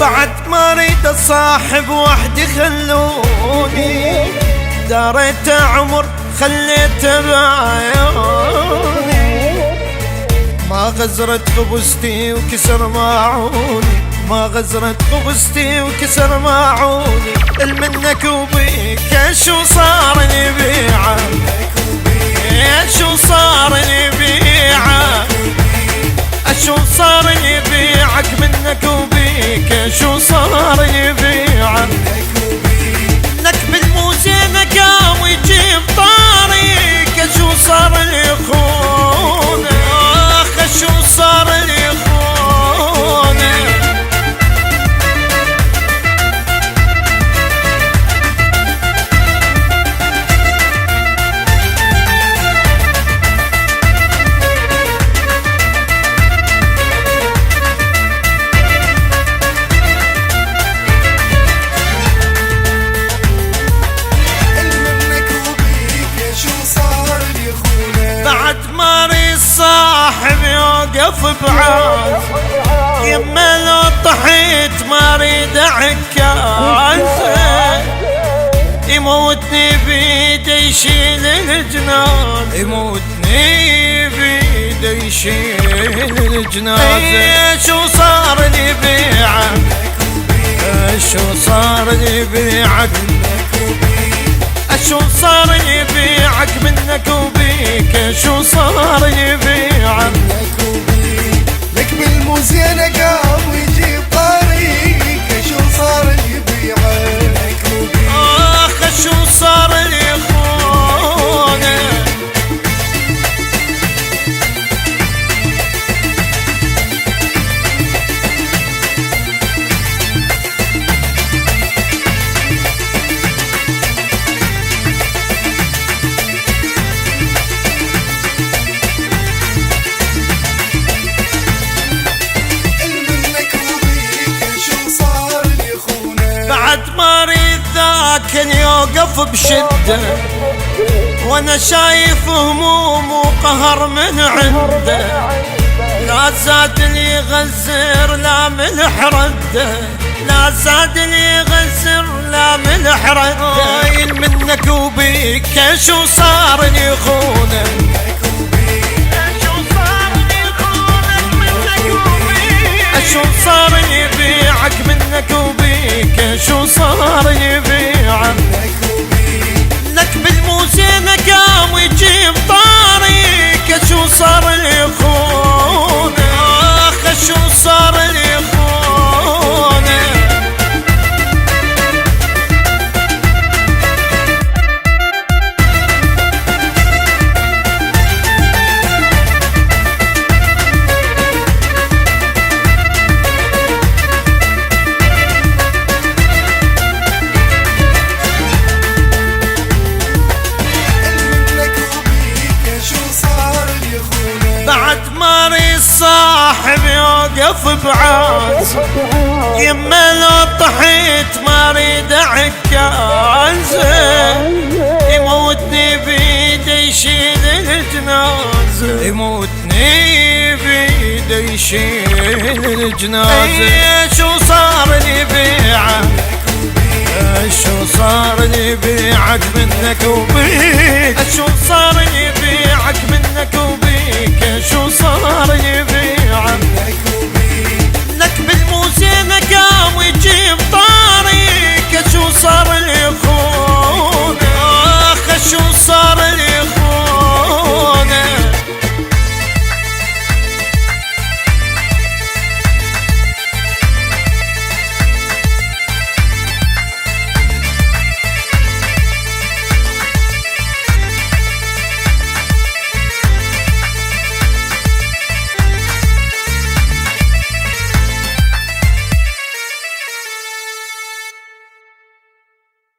بعد ما اريد اصاحب وحدي خلوني، داريت عمر خليته بعيوني، ما غزرت خبزتي وكسر ماعوني، ما غزرت خبزتي وكسر ماعوني، المنك وبيك شو صار نبيعه، شو صار نبيعه، شو صار يبيعك منك وبيك، شو صار يبيعك لك بالموزينة قام ويجيب طاريك، شو صار ليخونه، اخ شو صار ليخونه. صاحب يوقف بعاز، يما لو طحيت ما اريد عكاز، يموتني بيده يشيل الجناز، يموتني بيده يشيل الجنازة. شو صار لي بيعك، شو صار لي بيعك، شو صار يبيعك منك وبيك، شو صار يبيعك لك بالموزينة قام ويجيب طريق، شو صار يبيعك اخ شو صار يخونه. ما اريد ذاك يوقف بشدة، وانا شايف هموم وقهر من عنده، لا زاد لي يغزر لا ملح رده، لا زاد لي يغزر لا ملح رده. منك وبيك شو صار يخونه، شو صار يبيعك منك وبيك، شو صار يبيعك لك بالموزينة قام ويجيب طاريك، شو صار يخونه، اخ شو صار يخونه. بعد ما اريد صاحب يوقف بعاز، يما لو طحيت ما اريد عكاز، يموتني بيده يشيل الجنازة، يموتني بيده يشيل الجنازة. شو صار لي بيعك، شو صار لي بيعك منك وبيك، شو صار